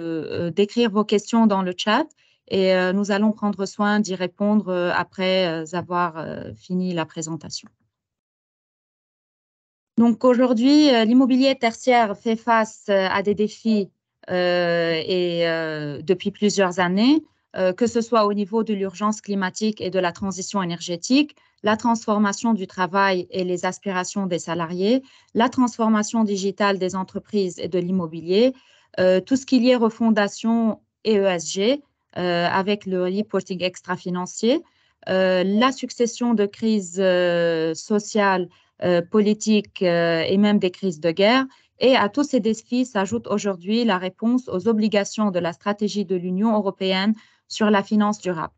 d'écrire vos questions dans le chat et nous allons prendre soin d'y répondre après avoir fini la présentation. Donc aujourd'hui, l'immobilier tertiaire fait face à des défis depuis plusieurs années, que ce soit au niveau de l'urgence climatique et de la transition énergétique, la transformation du travail et les aspirations des salariés, la transformation digitale des entreprises et de l'immobilier, tout ce qui est lié refondation et ESG, avec le reporting extra-financier, la succession de crises sociales politiques et même des crises de guerre. Et à tous ces défis s'ajoute aujourd'hui la réponse aux obligations de la stratégie de l'Union européenne sur la finance durable.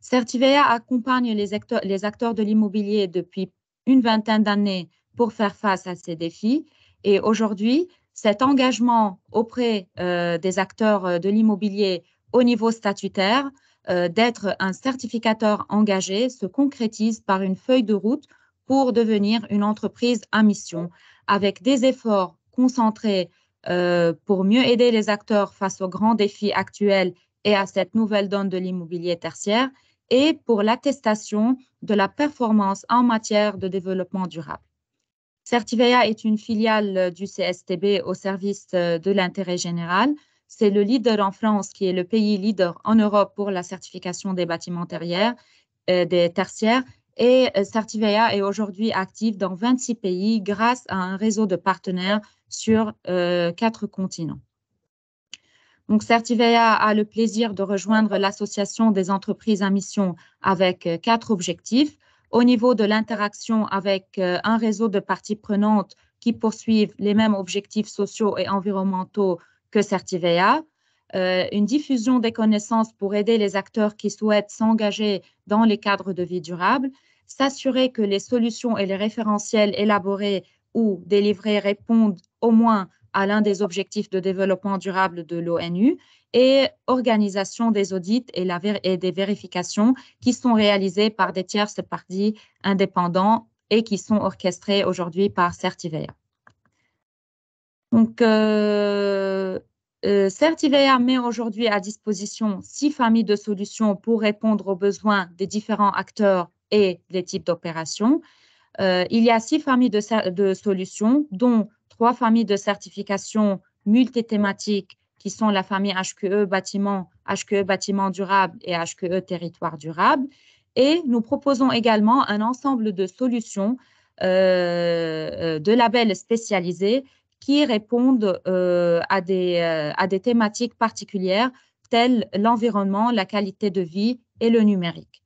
Certivea accompagne les acteurs de l'immobilier depuis une vingtaine d'années pour faire face à ces défis. Et aujourd'hui, cet engagement auprès des acteurs de l'immobilier au niveau statutaire, d'être un certificateur engagé, se concrétise par une feuille de route pour devenir une entreprise à mission, avec des efforts concentrés pour mieux aider les acteurs face aux grands défis actuels et à cette nouvelle donne de l'immobilier tertiaire, et pour l'attestation de la performance en matière de développement durable. Certivea est une filiale du CSTB au service de l'intérêt général. C'est le leader en France, qui est le pays leader en Europe pour la certification des bâtiments des tertiaires. Et Certivea est aujourd'hui active dans 26 pays grâce à un réseau de partenaires sur 4 continents. Donc, Certivea a le plaisir de rejoindre l'association des entreprises à mission avec 4 objectifs. Au niveau de l'interaction avec un réseau de parties prenantes qui poursuivent les mêmes objectifs sociaux et environnementaux que Certivea, une diffusion des connaissances pour aider les acteurs qui souhaitent s'engager dans les cadres de vie durable, s'assurer que les solutions et les référentiels élaborés ou délivrés répondent au moins à l'un des objectifs de développement durable de l'ONU, et organisation des audits et des vérifications qui sont réalisées par des tierces parties indépendants et qui sont orchestrées aujourd'hui par Certivea. Donc, Certivea met aujourd'hui à disposition 6 familles de solutions pour répondre aux besoins des différents acteurs et des types d'opérations. Il y a 6 familles de solutions, dont 3 familles de certifications multithématiques qui sont la famille HQE bâtiment durable et HQE territoire durable. Et nous proposons également un ensemble de solutions de labels spécialisés qui répondent à des thématiques particulières telles l'environnement, la qualité de vie et le numérique.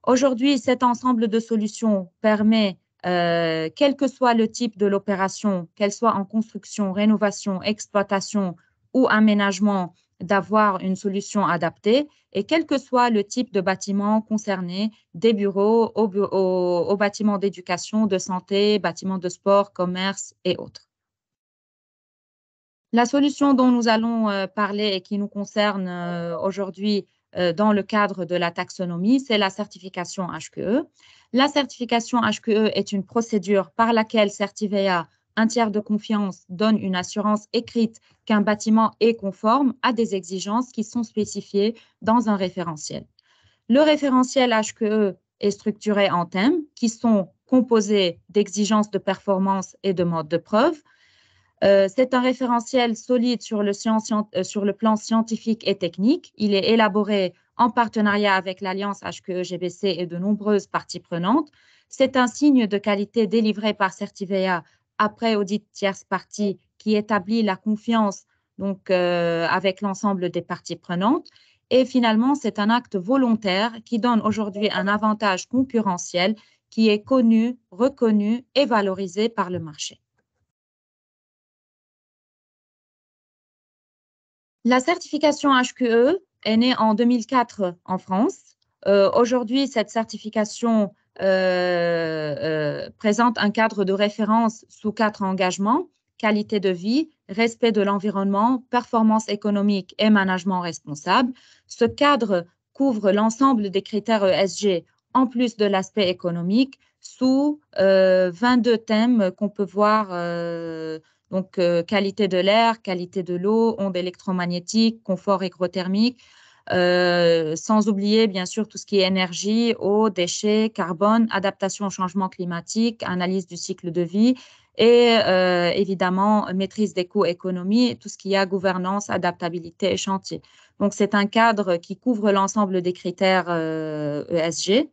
Aujourd'hui, cet ensemble de solutions permet, quel que soit le type de l'opération, qu'elle soit en construction, rénovation, exploitation ou aménagement, d'avoir une solution adaptée, et quel que soit le type de bâtiment concerné, des bureaux aux bâtiments d'éducation, de santé, bâtiments de sport, commerce et autres. La solution dont nous allons parler et qui nous concerne aujourd'hui dans le cadre de la taxonomie, c'est la certification HQE. La certification HQE est une procédure par laquelle Certivea, un tiers de confiance, donne une assurance écrite qu'un bâtiment est conforme à des exigences qui sont spécifiées dans un référentiel. Le référentiel HQE est structuré en thèmes qui sont composés d'exigences de performance et de modes de preuve. C'est un référentiel solide sur le plan scientifique et technique. Il est élaboré en partenariat avec l'Alliance HQE-GBC et de nombreuses parties prenantes. C'est un signe de qualité délivré par Certivea après audit tierce partie qui établit la confiance donc, avec l'ensemble des parties prenantes. Et finalement, c'est un acte volontaire qui donne aujourd'hui un avantage concurrentiel qui est connu, reconnu et valorisé par le marché. La certification HQE est née en 2004 en France. Aujourd'hui, cette certification présente un cadre de référence sous 4 engagements: qualité de vie, respect de l'environnement, performance économique et management responsable. Ce cadre couvre l'ensemble des critères ESG en plus de l'aspect économique sous 22 thèmes qu'on peut voir Donc, qualité de l'air, qualité de l'eau, ondes électromagnétiques, confort hygrothermique, sans oublier bien sûr tout ce qui est énergie, eau, déchets, carbone, adaptation au changement climatique, analyse du cycle de vie et évidemment maîtrise des coûts, économie, tout ce qui est gouvernance, adaptabilité et chantier. Donc, c'est un cadre qui couvre l'ensemble des critères ESG.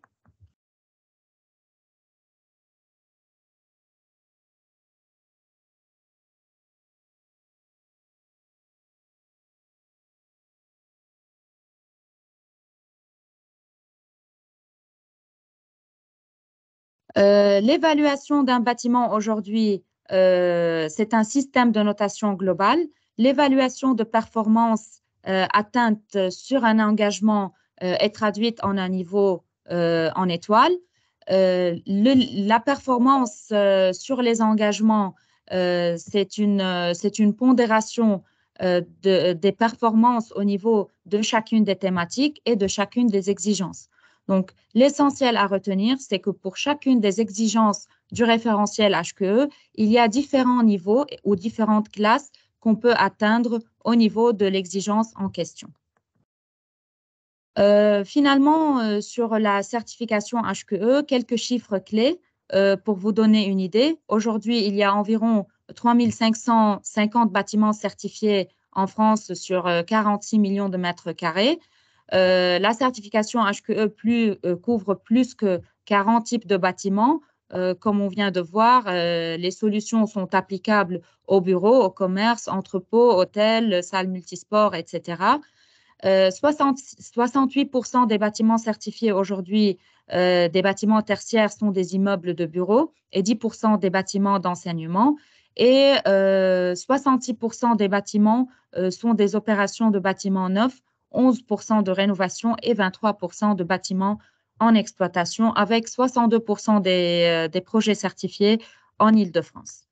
L'évaluation d'un bâtiment aujourd'hui, c'est un système de notation globale. L'évaluation de performance atteinte sur un engagement est traduite en un niveau en étoiles. La performance sur les engagements, c'est une pondération des performances au niveau de chacune des thématiques et de chacune des exigences. Donc, l'essentiel à retenir, c'est que pour chacune des exigences du référentiel HQE, il y a différents niveaux ou différentes classes qu'on peut atteindre au niveau de l'exigence en question. Finalement, sur la certification HQE, quelques chiffres clés pour vous donner une idée. Aujourd'hui, il y a environ 3550 bâtiments certifiés en France sur 46 millions de mètres carrés. La certification HQE couvre plus que 40 types de bâtiments. Comme on vient de voir, les solutions sont applicables aux bureaux, au commerce, entrepôts, hôtels, salles multisports, etc. 68% des bâtiments certifiés aujourd'hui, des bâtiments tertiaires, sont des immeubles de bureaux et 10% des bâtiments d'enseignement. Et 66% des bâtiments sont des opérations de bâtiments neufs, 11% de rénovation et 23% de bâtiments en exploitation, avec 62% des projets certifiés en Île-de-France.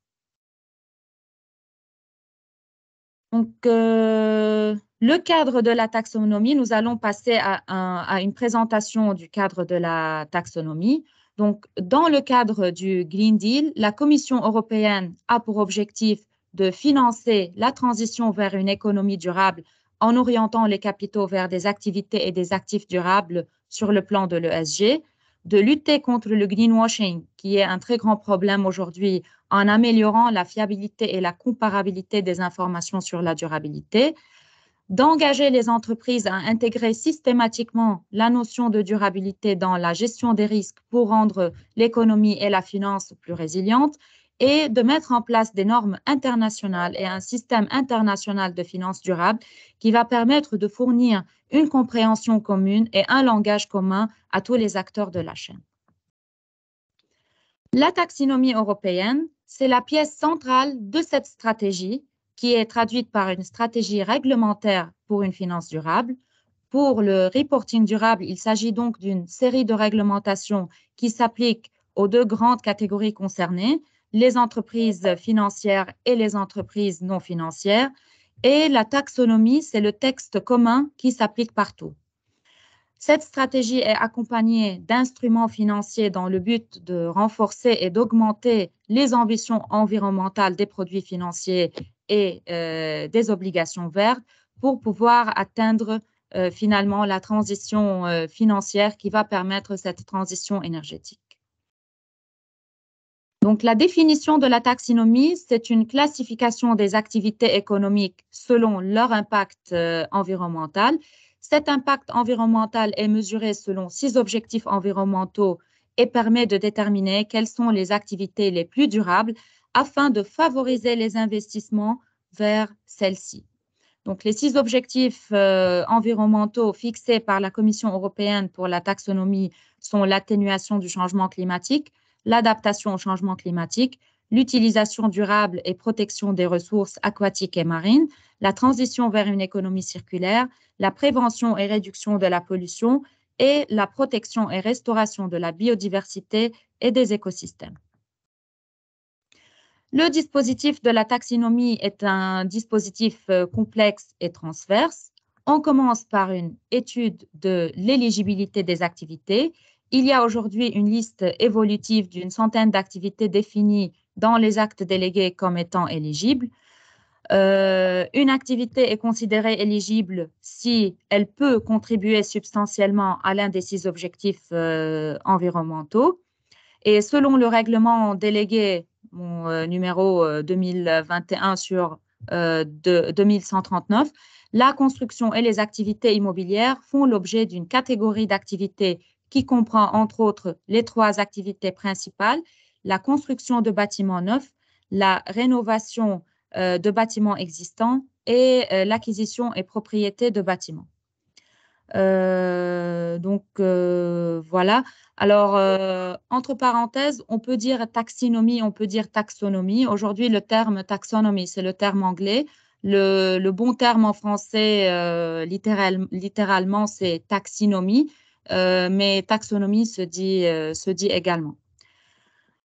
Donc, le cadre de la taxonomie, nous allons passer à une présentation du cadre de la taxonomie. Donc, dans le cadre du Green Deal, la Commission européenne a pour objectif de financer la transition vers une économie durable en orientant les capitaux vers des activités et des actifs durables sur le plan de l'ESG, de lutter contre le greenwashing, qui est un très grand problème aujourd'hui, en améliorant la fiabilité et la comparabilité des informations sur la durabilité, d'engager les entreprises à intégrer systématiquement la notion de durabilité dans la gestion des risques pour rendre l'économie et la finance plus résilientes, et de mettre en place des normes internationales et un système international de finances durables qui va permettre de fournir une compréhension commune et un langage commun à tous les acteurs de la chaîne. La taxonomie européenne, c'est la pièce centrale de cette stratégie qui est traduite par une stratégie réglementaire pour une finance durable. Pour le reporting durable, il s'agit donc d'une série de réglementations qui s'appliquent aux deux grandes catégories concernées, les entreprises financières et les entreprises non financières. Et la taxonomie, c'est le texte commun qui s'applique partout. Cette stratégie est accompagnée d'instruments financiers dans le but de renforcer et d'augmenter les ambitions environnementales des produits financiers et des obligations vertes pour pouvoir atteindre finalement la transition financière qui va permettre cette transition énergétique. Donc, la définition de la taxonomie, c'est une classification des activités économiques selon leur impact environnemental. Cet impact environnemental est mesuré selon 6 objectifs environnementaux et permet de déterminer quelles sont les activités les plus durables afin de favoriser les investissements vers celles-ci. Donc, les 6 objectifs environnementaux fixés par la Commission européenne pour la taxonomie sont l'atténuation du changement climatique, l'adaptation au changement climatique, l'utilisation durable et protection des ressources aquatiques et marines, la transition vers une économie circulaire, la prévention et réduction de la pollution et la protection et restauration de la biodiversité et des écosystèmes. Le dispositif de la taxonomie est un dispositif complexe et transverse. On commence par une étude de l'éligibilité des activités. Il y a aujourd'hui une liste évolutive d'une centaine d'activités définies dans les actes délégués comme étant éligible. Une activité est considérée éligible si elle peut contribuer substantiellement à l'un des 6 objectifs environnementaux. Et selon le règlement délégué, mon numéro 2021 sur 2139, la construction et les activités immobilières font l'objet d'une catégorie d'activités qui comprend entre autres les 3 activités principales, la construction de bâtiments neufs, la rénovation de bâtiments existants et l'acquisition et propriété de bâtiments. Voilà. Alors, entre parenthèses, on peut dire taxinomie, on peut dire taxonomie. Aujourd'hui, le terme taxonomie, c'est le terme anglais. Le bon terme en français, littéralement, c'est taxinomie, mais taxonomie se dit également.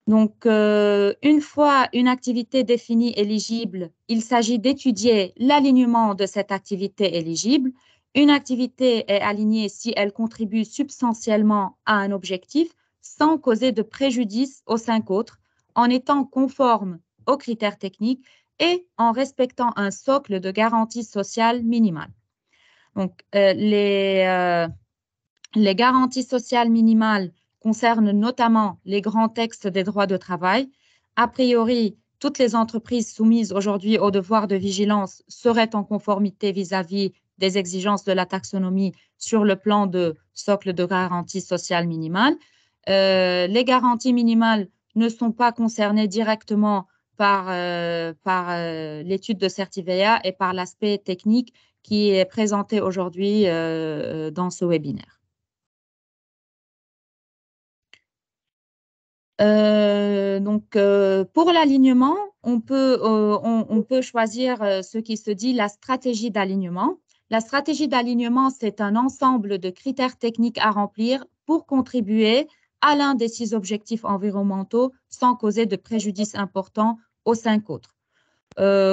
Donc, une fois une activité définie éligible, il s'agit d'étudier l'alignement de cette activité éligible. Une activité est alignée si elle contribue substantiellement à un objectif sans causer de préjudice aux 5 autres, en étant conforme aux critères techniques et en respectant un socle de garantie sociale minimale. Donc, les garanties sociales minimales concernent notamment les grands textes des droits de travail. A priori, toutes les entreprises soumises aujourd'hui au devoir de vigilance seraient en conformité vis-à-vis des exigences de la taxonomie sur le plan de socle de garantie sociale minimale. Les garanties minimales ne sont pas concernées directement par l'étude de Certivea et par l'aspect technique qui est présenté aujourd'hui dans ce webinaire. Pour l'alignement, on peut choisir ce qui se dit la stratégie d'alignement. La stratégie d'alignement, c'est un ensemble de critères techniques à remplir pour contribuer à l'un des 6 objectifs environnementaux sans causer de préjudice important aux 5 autres.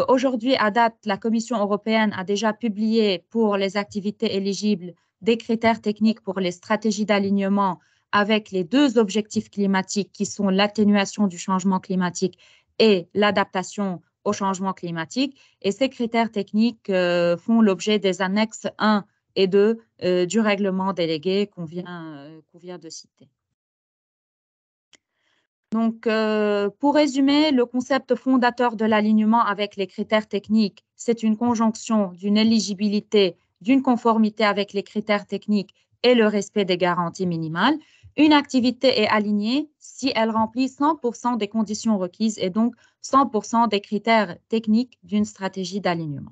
Aujourd'hui, à date, la Commission européenne a déjà publié pour les activités éligibles des critères techniques pour les stratégies d'alignement avec les 2 objectifs climatiques qui sont l'atténuation du changement climatique et l'adaptation au changement climatique. Et ces critères techniques font l'objet des annexes 1 et 2 du règlement délégué qu'on vient de citer. Donc, pour résumer, le concept fondateur de l'alignement avec les critères techniques, c'est une conjonction d'une éligibilité, d'une conformité avec les critères techniques et le respect des garanties minimales. Une activité est alignée si elle remplit 100% des conditions requises et donc 100% des critères techniques d'une stratégie d'alignement.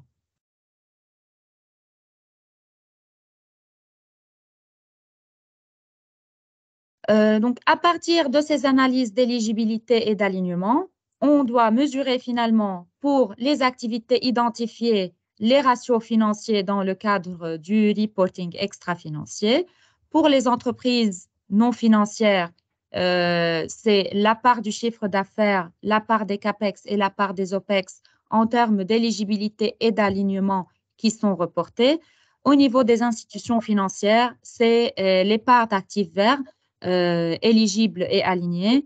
Donc, à partir de ces analyses d'éligibilité et d'alignement, on doit mesurer finalement pour les activités identifiées les ratios financiers dans le cadre du reporting extra-financier. Pour les entreprises non financières, c'est la part du chiffre d'affaires, la part des CAPEX et la part des OPEX en termes d'éligibilité et d'alignement qui sont reportés. Au niveau des institutions financières, c'est les parts d'actifs verts éligibles et alignés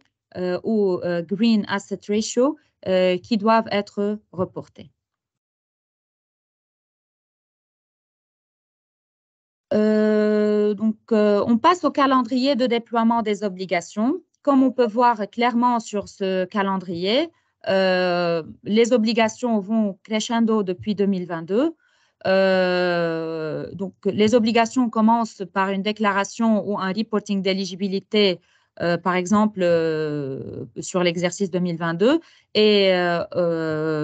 ou Green Asset Ratio qui doivent être reportés. On passe au calendrier de déploiement des obligations. Comme on peut voir clairement sur ce calendrier, les obligations vont crescendo depuis 2022. Donc, les obligations commencent par une déclaration ou un reporting d'éligibilité, par exemple, sur l'exercice 2022 et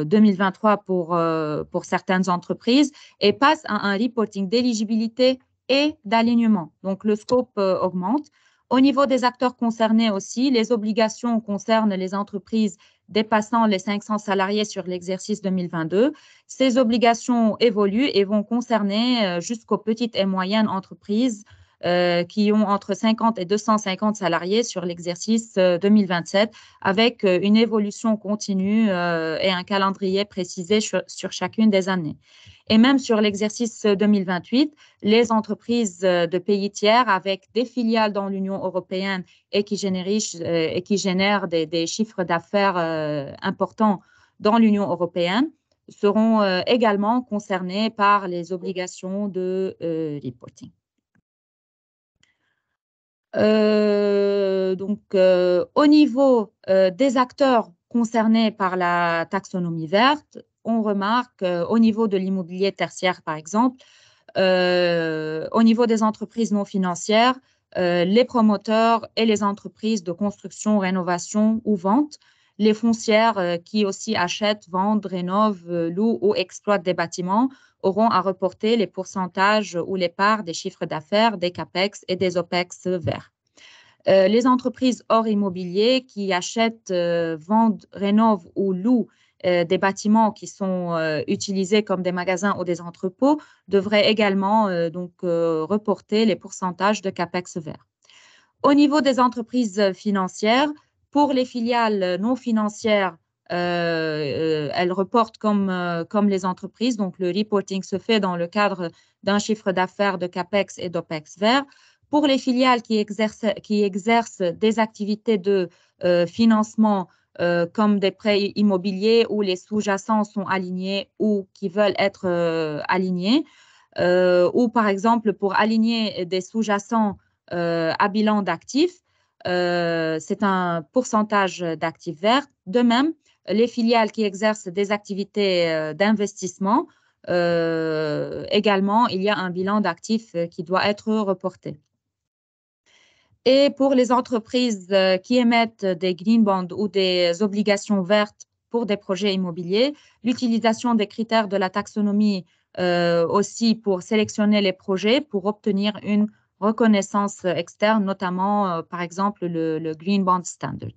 2023 pour certaines entreprises, et passent à un reporting d'éligibilité et d'alignement. Donc, le scope augmente. Au niveau des acteurs concernés aussi, les obligations concernent les entreprises dépassant les 500 salariés sur l'exercice 2022. Ces obligations évoluent et vont concerner jusqu'aux petites et moyennes entreprises qui ont entre 50 et 250 salariés sur l'exercice 2027, avec une évolution continue et un calendrier précisé sur chacune des années. Et même sur l'exercice 2028, les entreprises de pays tiers avec des filiales dans l'Union européenne et qui génèrent des chiffres d'affaires importants dans l'Union européenne seront également concernées par les obligations de reporting. Au niveau des acteurs concernés par la taxonomie verte, on remarque au niveau de l'immobilier tertiaire, par exemple, au niveau des entreprises non financières, les promoteurs et les entreprises de construction, rénovation ou vente, les foncières qui aussi achètent, vendent, rénovent, louent ou exploitent des bâtiments auront à reporter les pourcentages ou les parts des chiffres d'affaires, des CAPEX et des OPEX verts. Les entreprises hors immobilier qui achètent, vendent, rénovent ou louent des bâtiments qui sont utilisés comme des magasins ou des entrepôts devraient également reporter les pourcentages de CAPEX verts. Au niveau des entreprises financières, pour les filiales non financières, elles reportent comme les entreprises. Donc, le reporting se fait dans le cadre d'un chiffre d'affaires de CAPEX et d'OPEX vert. Pour les filiales qui exercent des activités de financement comme des prêts immobiliers où les sous-jacents sont alignés ou qui veulent être alignés, ou par exemple pour aligner des sous-jacents à bilan d'actifs, c'est un pourcentage d'actifs verts. De même, les filiales qui exercent des activités d'investissement, également, il y a un bilan d'actifs qui doit être reporté. Et pour les entreprises qui émettent des green bonds ou des obligations vertes pour des projets immobiliers, l'utilisation des critères de la taxonomie aussi pour sélectionner les projets pour obtenir une reconnaissance externe, notamment par exemple le Green Bond Standard.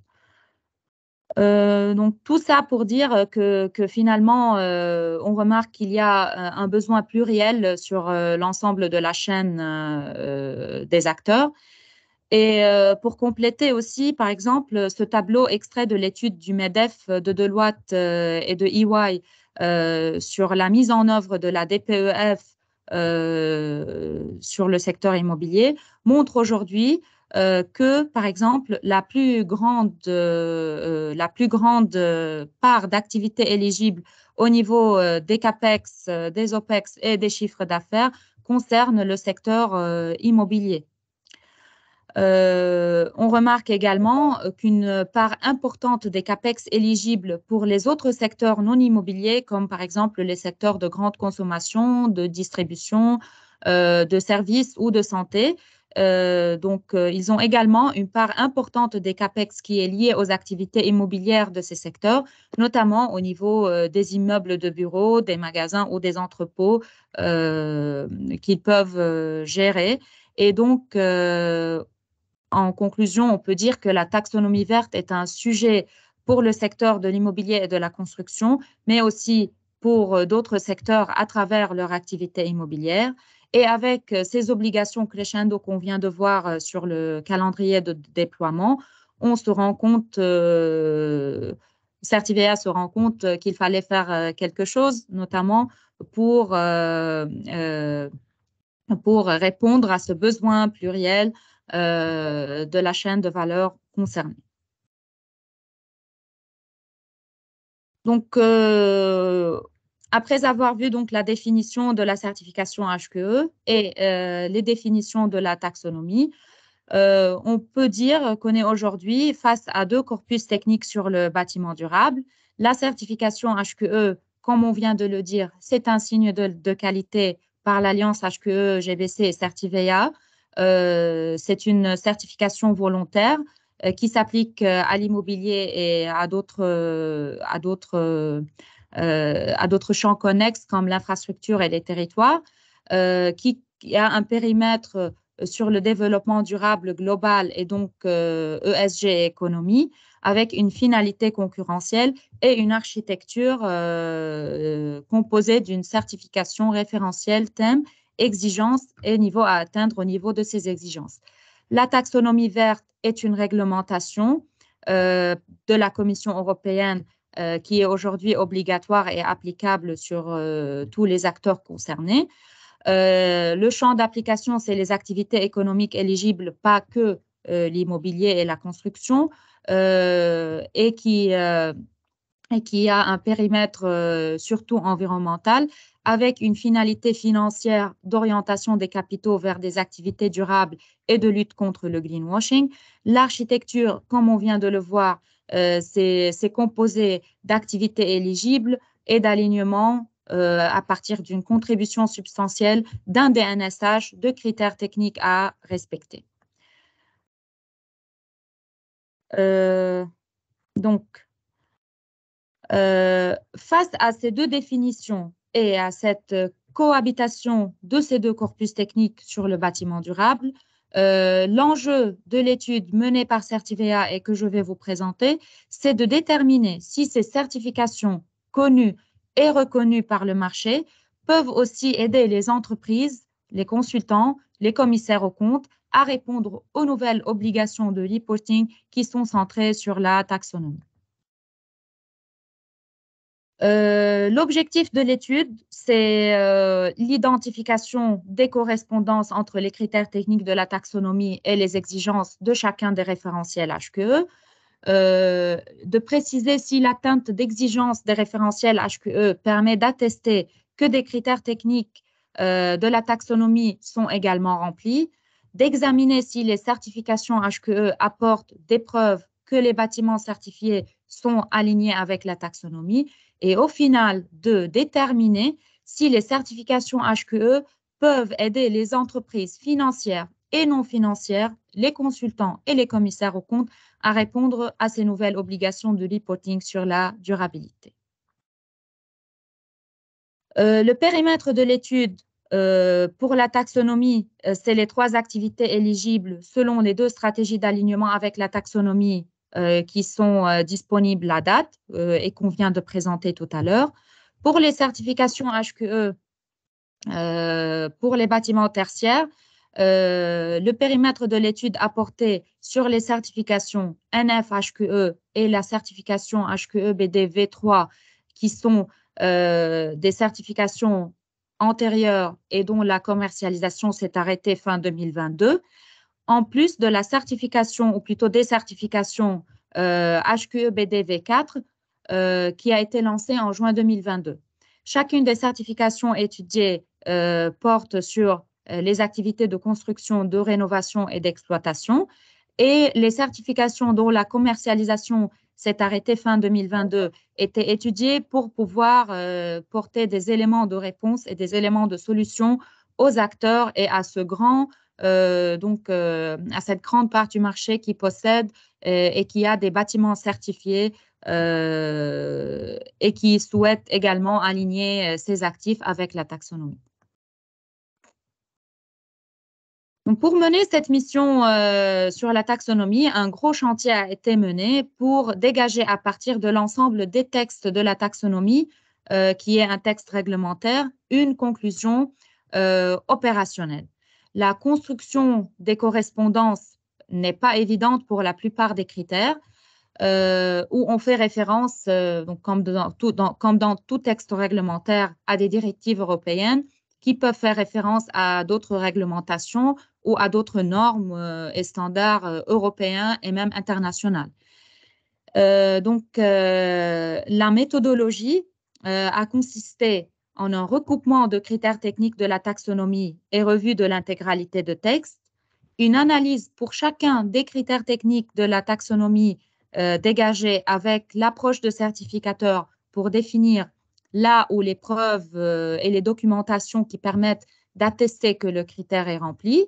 Donc tout ça pour dire que finalement, on remarque qu'il y a un besoin pluriel sur l'ensemble de la chaîne des acteurs. Et pour compléter aussi, par exemple, ce tableau extrait de l'étude du MEDEF, de Deloitte et de EY sur la mise en œuvre de la DPEF sur le secteur immobilier montre aujourd'hui que, par exemple, la plus grande part d'activités éligibles au niveau des CAPEX, des OPEX et des chiffres d'affaires concerne le secteur immobilier. On remarque également qu'une part importante des CAPEX éligibles pour les autres secteurs non immobiliers, comme par exemple les secteurs de grande consommation, de distribution, de services ou de santé, ils ont également une part importante des CAPEX qui est liée aux activités immobilières de ces secteurs, notamment au niveau des immeubles de bureaux, des magasins ou des entrepôts qu'ils peuvent gérer. Et donc, en conclusion, on peut dire que la taxonomie verte est un sujet pour le secteur de l'immobilier et de la construction, mais aussi pour d'autres secteurs à travers leur activité immobilière. Et avec ces obligations crescendo qu'on vient de voir sur le calendrier de déploiement, on se rend compte, Certivea se rend compte qu'il fallait faire quelque chose, notamment pour répondre à ce besoin pluriel de la chaîne de valeur concernée. Donc, après avoir vu donc la définition de la certification HQE et les définitions de la taxonomie, on peut dire qu'on est aujourd'hui face à deux corpus techniques sur le bâtiment durable. La certification HQE, comme on vient de le dire, c'est un signe de qualité par l'Alliance HQE, GBC et Certivea. C'est une certification volontaire qui s'applique à l'immobilier et à d'autres champs connexes comme l'infrastructure et les territoires, qui a un périmètre sur le développement durable global et donc ESG et économie, avec une finalité concurrentielle et une architecture composée d'une certification référentielle thème exigences et niveaux à atteindre au niveau de ces exigences. La taxonomie verte est une réglementation de la Commission européenne qui est aujourd'hui obligatoire et applicable sur tous les acteurs concernés. Le champ d'application, c'est les activités économiques éligibles, pas que l'immobilier et la construction, et qui a un périmètre surtout environnemental, avec une finalité financière d'orientation des capitaux vers des activités durables et de lutte contre le greenwashing. L'architecture, comme on vient de le voir, c'est composé d'activités éligibles et d'alignement à partir d'une contribution substantielle, d'un DNSH, de critères techniques à respecter. Donc, face à ces deux définitions et à cette cohabitation de ces deux corpus techniques sur le bâtiment durable, l'enjeu de l'étude menée par Certivea et que je vais vous présenter, c'est de déterminer si ces certifications connues et reconnues par le marché peuvent aussi aider les entreprises, les consultants, les commissaires aux comptes à répondre aux nouvelles obligations de reporting qui sont centrées sur la taxonomie. L'objectif de l'étude, c'est l'identification des correspondances entre les critères techniques de la taxonomie et les exigences de chacun des référentiels HQE, de préciser si l'atteinte d'exigences des référentiels HQE permet d'attester que des critères techniques de la taxonomie sont également remplis, d'examiner si les certifications HQE apportent des preuves que les bâtiments certifiés sont alignés avec la taxonomie et au final de déterminer si les certifications HQE peuvent aider les entreprises financières et non financières, les consultants et les commissaires aux comptes à répondre à ces nouvelles obligations de reporting sur la durabilité. Le périmètre de l'étude pour la taxonomie, c'est les 3 activités éligibles selon les 2 stratégies d'alignement avec la taxonomie qui sont disponibles à date et qu'on vient de présenter tout à l'heure. Pour les certifications HQE, pour les bâtiments tertiaires, le périmètre de l'étude a porté sur les certifications NF-HQE et la certification HQE-BD V3 qui sont des certifications antérieures et dont la commercialisation s'est arrêtée fin 2022, en plus de la certification, ou plutôt des certifications HQE-BD V4 qui a été lancée en juin 2022. Chacune des certifications étudiées porte sur les activités de construction, de rénovation et d'exploitation. Et les certifications dont la commercialisation s'est arrêtée fin 2022 étaient étudiées pour pouvoir porter des éléments de réponse et des éléments de solution aux acteurs et à ce grand, à cette grande part du marché qui possède et qui a des bâtiments certifiés et qui souhaite également aligner ses actifs avec la taxonomie. Donc, pour mener cette mission sur la taxonomie, un gros chantier a été mené pour dégager à partir de l'ensemble des textes de la taxonomie, qui est un texte réglementaire, une conclusion opérationnelle. La construction des correspondances n'est pas évidente pour la plupart des critères, où on fait référence, donc comme dans tout texte réglementaire, à des directives européennes qui peuvent faire référence à d'autres réglementations ou à d'autres normes et standards européens et même internationaux. La méthodologie a consisté en un recoupement de critères techniques de la taxonomie et revue de l'intégralité de texte, une analyse pour chacun des critères techniques de la taxonomie dégagés avec l'approche de certificateur pour définir là où les preuves et les documentations qui permettent d'attester que le critère est rempli,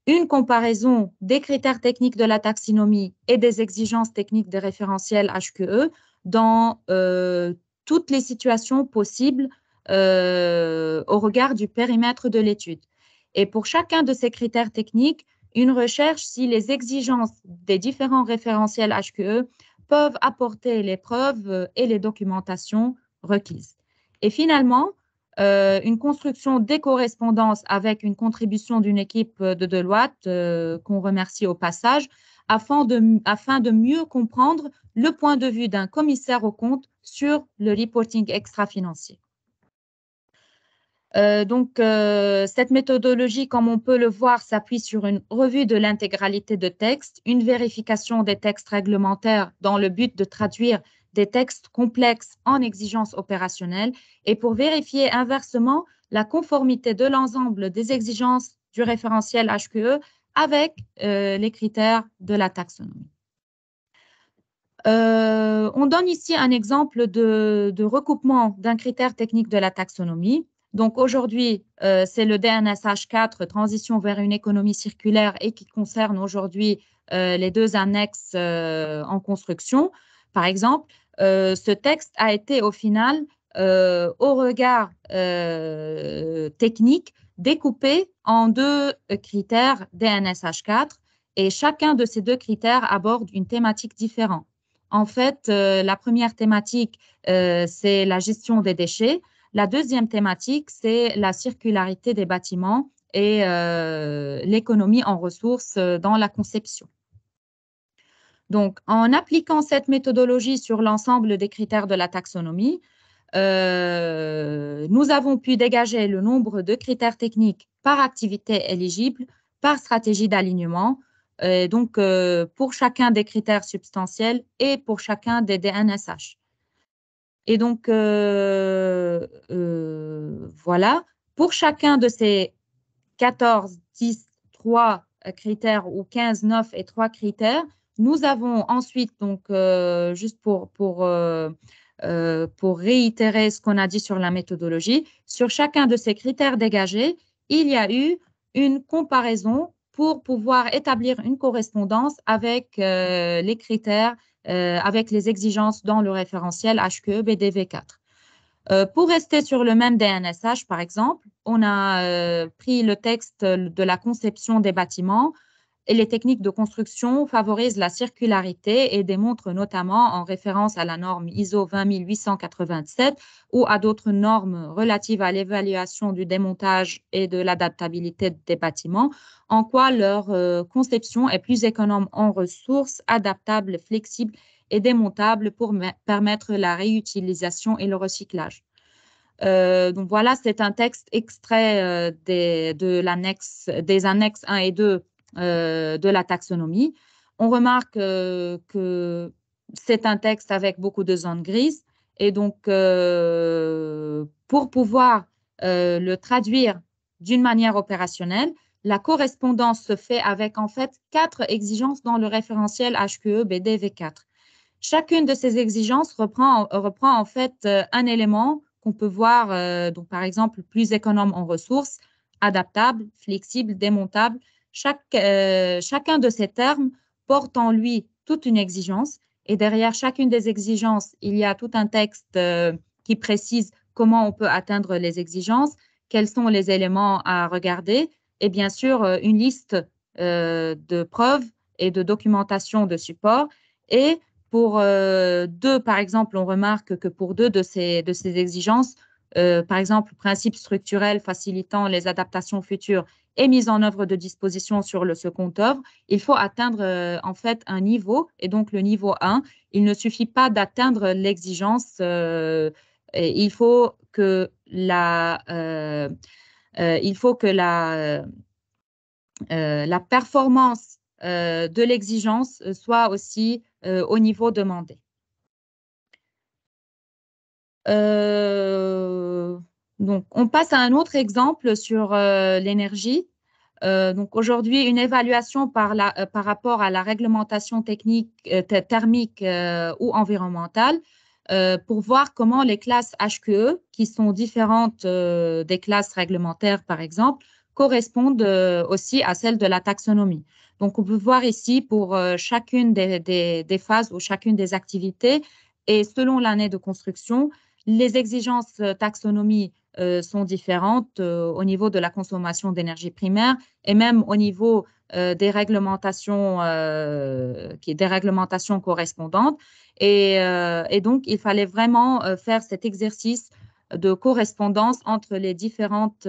une comparaison des critères techniques de la taxonomie et des exigences techniques des référentiels HQE dans toutes les situations possibles au regard du périmètre de l'étude. Et pour chacun de ces critères techniques, une recherche si les exigences des différents référentiels HQE peuvent apporter les preuves et les documentations requises. Et finalement, une construction d'éco-respondance avec une contribution d'une équipe de Deloitte, qu'on remercie au passage, afin de mieux comprendre le point de vue d'un commissaire aux comptes sur le reporting extra-financier. Cette méthodologie, comme on peut le voir, s'appuie sur une revue de l'intégralité de textes, une vérification des textes réglementaires dans le but de traduire des textes complexes en exigences opérationnelles et pour vérifier inversement la conformité de l'ensemble des exigences du référentiel HQE avec les critères de la taxonomie. On donne ici un exemple de recoupement d'un critère technique de la taxonomie. Donc aujourd'hui, c'est le DNSH4, transition vers une économie circulaire, et qui concerne aujourd'hui les deux annexes en construction. Par exemple, ce texte a été au final, au regard technique, découpé en deux critères DNSH4, et chacun de ces deux critères aborde une thématique différente. En fait, la première thématique, c'est la gestion des déchets. La deuxième thématique, c'est la circularité des bâtiments et l'économie en ressources dans la conception. Donc, en appliquant cette méthodologie sur l'ensemble des critères de la taxonomie, nous avons pu dégager le nombre de critères techniques par activité éligible, par stratégie d'alignement, pour chacun des critères substantiels et pour chacun des DNSH. Et donc, voilà, pour chacun de ces 14, 10, 3 critères ou 15, 9 et 3 critères, nous avons ensuite, donc, juste pour réitérer ce qu'on a dit sur la méthodologie, sur chacun de ces critères dégagés, il y a eu une comparaison pour pouvoir établir une correspondance avec les critères, avec les exigences dans le référentiel HQE BDV4. Pour rester sur le même DNSH, par exemple, on a pris le texte de la conception des bâtiments, et les techniques de construction favorisent la circularité et démontrent notamment, en référence à la norme ISO 20887 ou à d'autres normes relatives à l'évaluation du démontage et de l'adaptabilité des bâtiments, en quoi leur conception est plus économe en ressources, adaptable, flexible et démontable pour permettre la réutilisation et le recyclage. Donc voilà, c'est un texte extrait des annexes 1 et 2 de la taxonomie. On remarque que c'est un texte avec beaucoup de zones grises, et donc pour pouvoir le traduire d'une manière opérationnelle, la correspondance se fait avec en fait 4 exigences dans le référentiel HQE BDV4. Chacune de ces exigences reprend en fait un élément qu'on peut voir, donc par exemple, plus économe en ressources, adaptable, flexible, démontable. Chacun de ces termes porte en lui toute une exigence, et derrière chacune des exigences, il y a tout un texte qui précise comment on peut atteindre les exigences, quels sont les éléments à regarder, et bien sûr une liste de preuves et de documentation de support. Et pour deux, par exemple, on remarque que pour deux de ces exigences, par exemple, principe structurel facilitant les adaptations futures et mise en œuvre de dispositions sur le second œuvre, il faut atteindre en fait un niveau, et donc le niveau 1. Il ne suffit pas d'atteindre l'exigence, il faut que la performance de l'exigence soit aussi au niveau demandé. Donc, on passe à un autre exemple sur l'énergie. Donc, aujourd'hui, une évaluation par rapport à la réglementation technique, thermique ou environnementale pour voir comment les classes HQE, qui sont différentes des classes réglementaires, par exemple, correspondent aussi à celles de la taxonomie. Donc, on peut voir ici pour chacune des phases ou chacune des activités et selon l'année de construction, les exigences taxonomie sont différentes au niveau de la consommation d'énergie primaire et même au niveau des réglementations correspondantes. Et donc, il fallait vraiment faire cet exercice de correspondance entre les différentes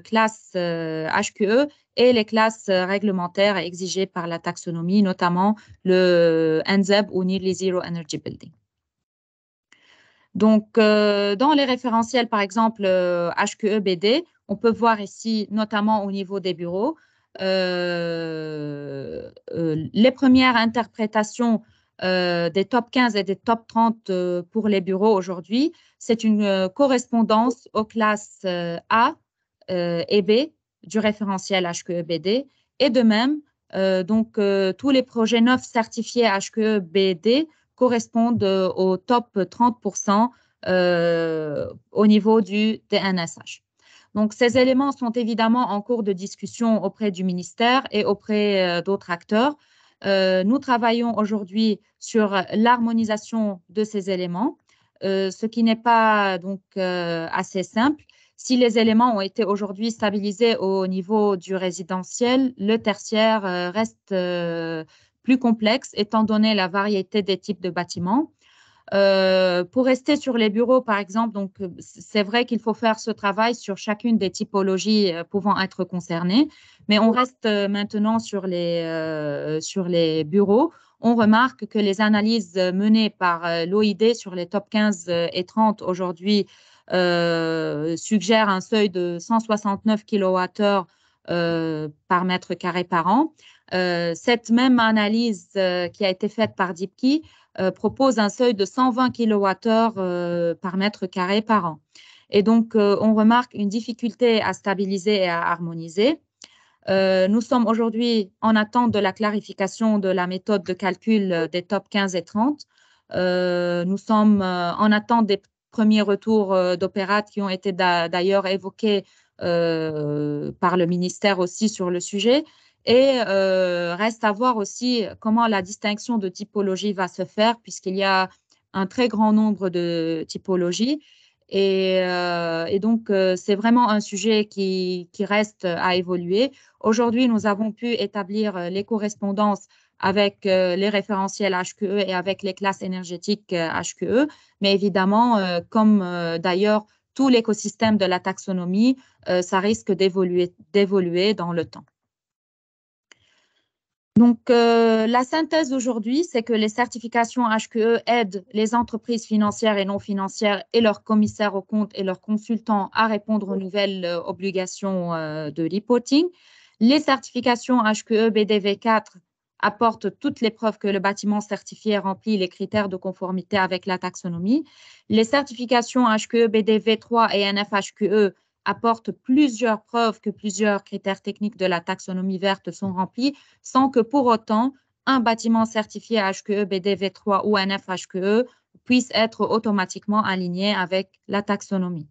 classes HQE et les classes réglementaires exigées par la taxonomie, notamment le NZEB ou Nearly Zero Energy Building. Donc, dans les référentiels, par exemple, HQE-BD, on peut voir ici, notamment au niveau des bureaux, les premières interprétations des top 15 et des top 30 pour les bureaux aujourd'hui. C'est une correspondance aux classes A et B du référentiel HQE-BD. Et de même, tous les projets neufs certifiés HQE-BD correspondent au top 30% au niveau du TNSH. Donc, ces éléments sont évidemment en cours de discussion auprès du ministère et auprès d'autres acteurs. Nous travaillons aujourd'hui sur l'harmonisation de ces éléments, ce qui n'est pas donc assez simple. Si les éléments ont été aujourd'hui stabilisés au niveau du résidentiel, le tertiaire reste plus complexe étant donné la variété des types de bâtiments. Pour rester sur les bureaux, par exemple, donc c'est vrai qu'il faut faire ce travail sur chacune des typologies pouvant être concernées, mais on reste maintenant sur les bureaux. On remarque que les analyses menées par l'OID sur les top 15 et 30 aujourd'hui suggèrent un seuil de 169 kWh par mètre carré par an. Cette même analyse qui a été faite par DeepKey propose un seuil de 120 kWh par mètre carré par an. Et donc, on remarque une difficulté à stabiliser et à harmoniser. Nous sommes aujourd'hui en attente de la clarification de la méthode de calcul des top 15 et 30. Nous sommes en attente des premiers retours d'opérates qui ont été d'ailleurs évoqués par le ministère aussi sur le sujet. Et reste à voir aussi comment la distinction de typologie va se faire, puisqu'il y a un très grand nombre de typologies. Et donc, c'est vraiment un sujet qui reste à évoluer. Aujourd'hui, nous avons pu établir les correspondances avec les référentiels HQE et avec les classes énergétiques HQE. Mais évidemment, comme d'ailleurs tout l'écosystème de la taxonomie, ça risque d'évoluer dans le temps. Donc, la synthèse aujourd'hui, c'est que les certifications HQE aident les entreprises financières et non financières et leurs commissaires aux comptes et leurs consultants à répondre aux nouvelles obligations de reporting. Les certifications HQE BDV4 apportent toutes les preuves que le bâtiment certifié remplit les critères de conformité avec la taxonomie. Les certifications HQE BDV3 et NFHQE apportent plusieurs preuves que plusieurs critères techniques de la taxonomie verte sont remplis, sans que pour autant un bâtiment certifié HQE, BDV3 ou NFHQE puisse être automatiquement aligné avec la taxonomie.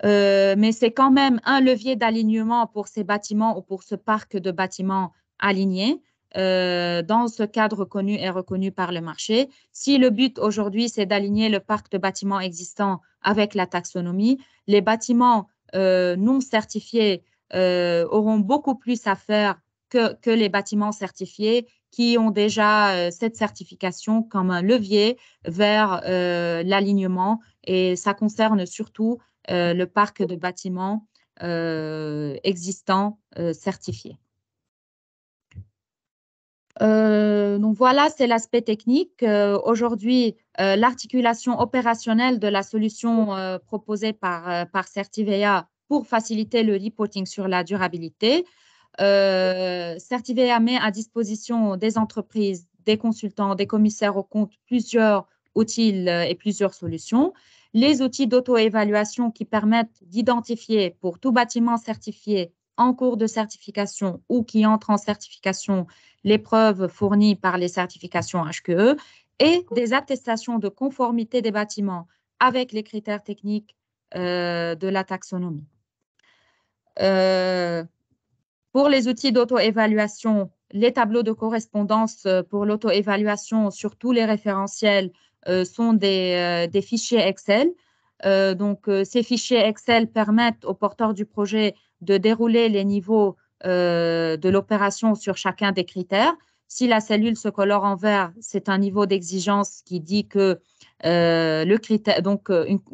Mais c'est quand même un levier d'alignement pour ces bâtiments ou pour ce parc de bâtiments alignés dans ce cadre connu et reconnu par le marché. Si le but aujourd'hui, c'est d'aligner le parc de bâtiments existants avec la taxonomie, les bâtiments non certifiés auront beaucoup plus à faire que les bâtiments certifiés qui ont déjà cette certification comme un levier vers l'alignement, et ça concerne surtout le parc de bâtiments existants certifiés. Donc voilà, c'est l'aspect technique. Aujourd'hui, l'articulation opérationnelle de la solution proposée par Certivea pour faciliter le reporting sur la durabilité. Certivea met à disposition des entreprises, des consultants, des commissaires aux comptes plusieurs outils et plusieurs solutions. Les outils d'auto-évaluation qui permettent d'identifier pour tout bâtiment certifié en cours de certification ou qui entre en certification les preuves fournies par les certifications HQE et des attestations de conformité des bâtiments avec les critères techniques de la taxonomie. Pour les outils d'auto-évaluation, les tableaux de correspondance pour l'auto-évaluation sur tous les référentiels sont des fichiers Excel. Ces fichiers Excel permettent aux porteurs du projet de dérouler les niveaux de l'opération sur chacun des critères. Si la cellule se colore en vert, c'est un niveau d'exigence qui dit que le critère, donc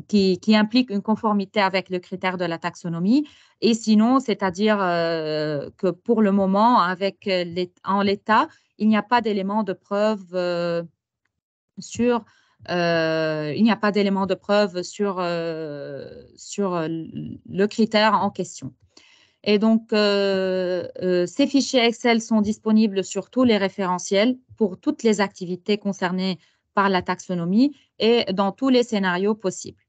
qui implique une conformité avec le critère de la taxonomie. Et sinon, c'est-à-dire que pour le moment, en l'état, il n'y a pas d'éléments de preuve sur il n'y a pas d'éléments de preuve sur le critère en question. Et donc, ces fichiers Excel sont disponibles sur tous les référentiels pour toutes les activités concernées par la taxonomie et dans tous les scénarios possibles.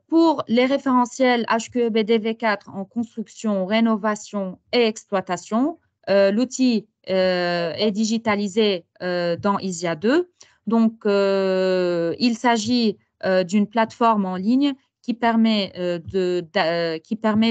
Pour les référentiels HQE-BDV4 en construction, rénovation et exploitation, l'outil est digitalisé dans ISIA 2. Donc, il s'agit d'une plateforme en ligne qui permet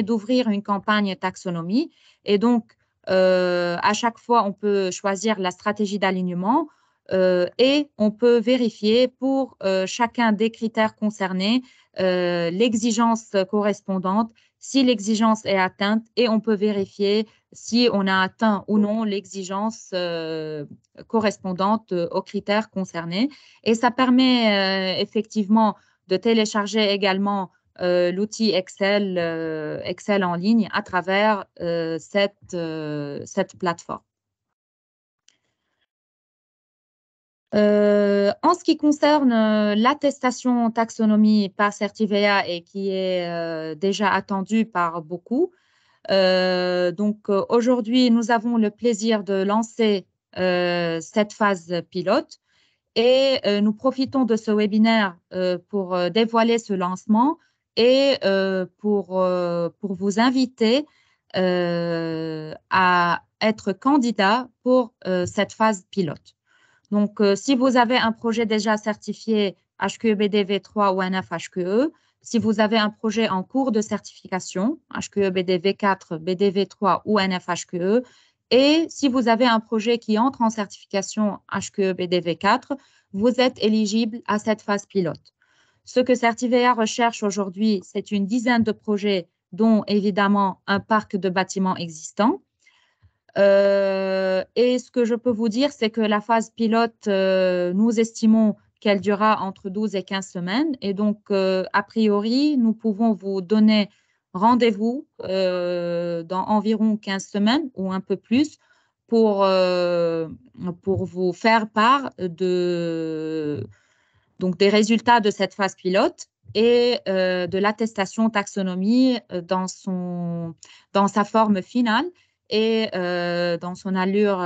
d'ouvrir une campagne taxonomie. Et donc, à chaque fois, on peut choisir la stratégie d'alignement et on peut vérifier pour chacun des critères concernés l'exigence correspondante, si l'exigence est atteinte, et on peut vérifier si on a atteint ou non l'exigence correspondante aux critères concernés. Et ça permet effectivement de télécharger également l'outil Excel, Excel en ligne à travers cette plateforme. En ce qui concerne l'attestation taxonomie par Certivea et qui est déjà attendue par beaucoup, aujourd'hui, nous avons le plaisir de lancer cette phase pilote et nous profitons de ce webinaire pour dévoiler ce lancement et pour vous inviter à être candidat pour cette phase pilote. Donc, si vous avez un projet déjà certifié HQE-BDV3 ou NF-HQE, si vous avez un projet en cours de certification, HQE-BDV4, BDV3 ou NF-HQE, et si vous avez un projet qui entre en certification HQE-BDV4, vous êtes éligible à cette phase pilote. Ce que Certivea recherche aujourd'hui, c'est une dizaine de projets, dont évidemment un parc de bâtiments existants. Et ce que je peux vous dire, c'est que la phase pilote, nous estimons qu'elle durera entre 12 et 15 semaines. Et donc, a priori, nous pouvons vous donner rendez-vous dans environ 15 semaines ou un peu plus pour vous faire part donc des résultats de cette phase pilote et de l'attestation taxonomie dans sa forme finale et dans son allure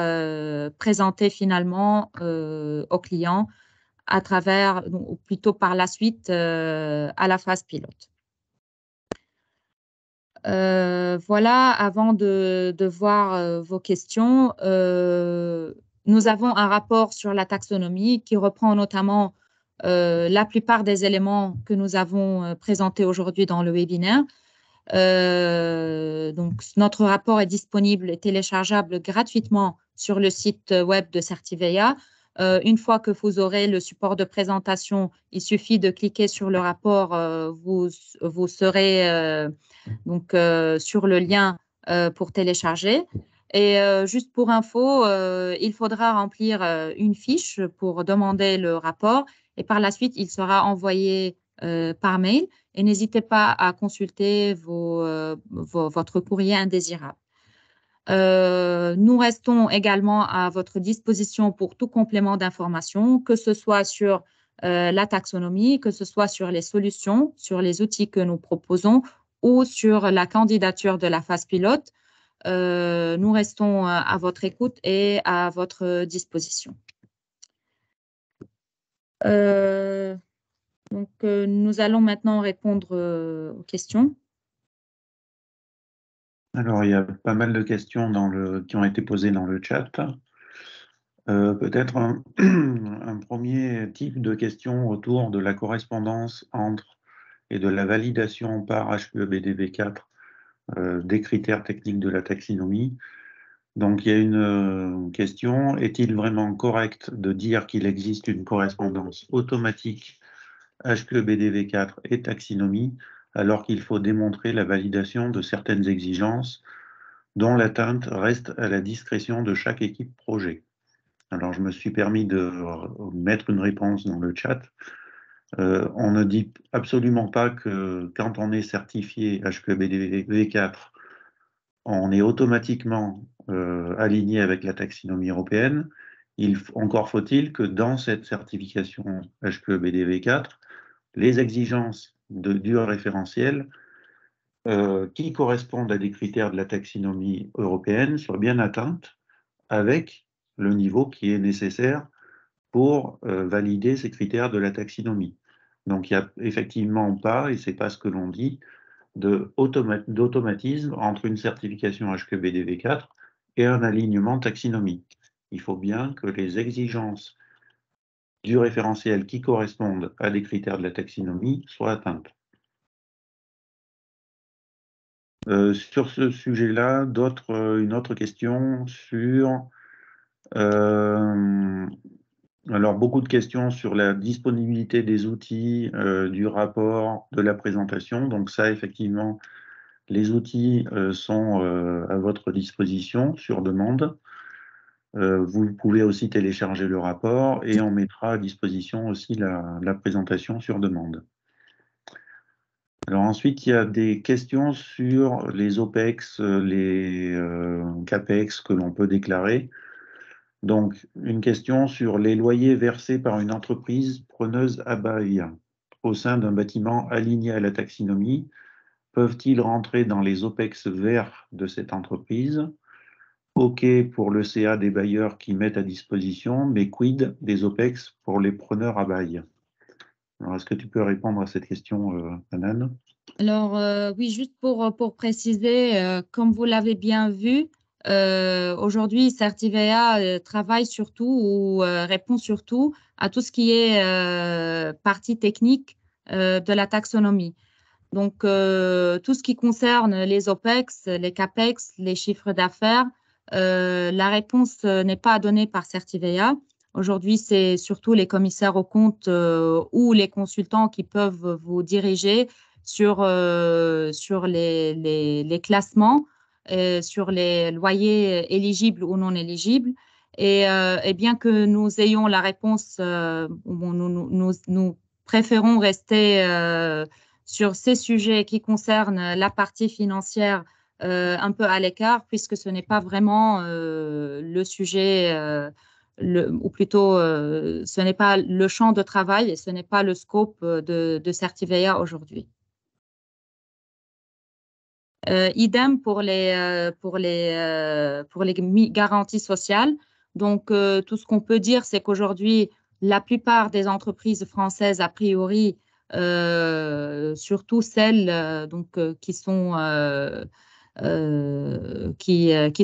présentée finalement au client à travers, ou plutôt par la suite, à la phase pilote. Voilà, avant de voir vos questions, nous avons un rapport sur la taxonomie qui reprend notamment la plupart des éléments que nous avons présentés aujourd'hui dans le webinaire. Donc, notre rapport est disponible et téléchargeable gratuitement sur le site web de Certivea. Une fois que vous aurez le support de présentation, il suffit de cliquer sur le rapport, vous serez donc, sur le lien pour télécharger. Et juste pour info, il faudra remplir une fiche pour demander le rapport et par la suite, il sera envoyé par mail. Et n'hésitez pas à consulter votre courrier indésirable. Nous restons également à votre disposition pour tout complément d'information, que ce soit sur la taxonomie, que ce soit sur les solutions, sur les outils que nous proposons ou sur la candidature de la phase pilote. Nous restons à votre écoute et à votre disposition. Nous allons maintenant répondre aux questions. Alors, il y a pas mal de questions qui ont été posées dans le chat. Peut-être un premier type de question autour de la correspondance entre et de la validation par HQE-BDV4 des critères techniques de la taxonomie. Donc, il y a une question, est-il vraiment correct de dire qu'il existe une correspondance automatique HQE-BDV4 et taxonomie, alors qu'il faut démontrer la validation de certaines exigences dont l'atteinte reste à la discrétion de chaque équipe projet. Alors, je me suis permis de mettre une réponse dans le chat. On ne dit absolument pas que quand on est certifié HQE-BDV 4, on est automatiquement aligné avec la taxinomie européenne. Encore faut-il que dans cette certification HQE-BDV 4, les exigences du référentiel qui correspondent à des critères de la taxinomie européenne soient bien atteintes avec le niveau qui est nécessaire pour valider ces critères de la taxinomie. Donc, il n'y a effectivement pas, et ce n'est pas ce que l'on dit, d'automatisme entre une certification HQE-BDV 4 et un alignement taxinomie. Il faut bien que les exigences du référentiel qui correspondent à des critères de la taxinomie soient atteintes. Sur ce sujet-là, une autre question sur alors, beaucoup de questions sur la disponibilité des outils, du rapport, de la présentation. Donc ça, effectivement, les outils sont à votre disposition sur demande. Vous pouvez aussi télécharger le rapport et on mettra à disposition aussi la présentation sur demande. Alors ensuite, il y a des questions sur les OPEX, les CAPEX que l'on peut déclarer. Donc, une question sur les loyers versés par une entreprise preneuse à bail au sein d'un bâtiment aligné à la taxinomie peuvent-ils rentrer dans les OPEX verts de cette entreprise? OK pour le CA des bailleurs qui mettent à disposition, mais quid des OPEX pour les preneurs à bail? Alors, est-ce que tu peux répondre à cette question, Hanan? Alors, oui, juste pour préciser, comme vous l'avez bien vu, aujourd'hui, Certivea travaille surtout ou répond surtout à tout ce qui est partie technique de la taxonomie. Donc, tout ce qui concerne les OPEX, les CAPEX, les chiffres d'affaires, la réponse n'est pas donnée par Certivea. Aujourd'hui, c'est surtout les commissaires aux comptes ou les consultants qui peuvent vous diriger sur les classements, sur les loyers éligibles ou non éligibles. Et bien que nous ayons la réponse, nous préférons rester sur ces sujets qui concernent la partie financière un peu à l'écart, puisque ce n'est pas vraiment le sujet, ou plutôt ce n'est pas le champ de travail et ce n'est pas le scope de Certivea aujourd'hui. Idem pour les garanties sociales. Donc, tout ce qu'on peut dire, c'est qu'aujourd'hui, la plupart des entreprises françaises, a priori, surtout celles qui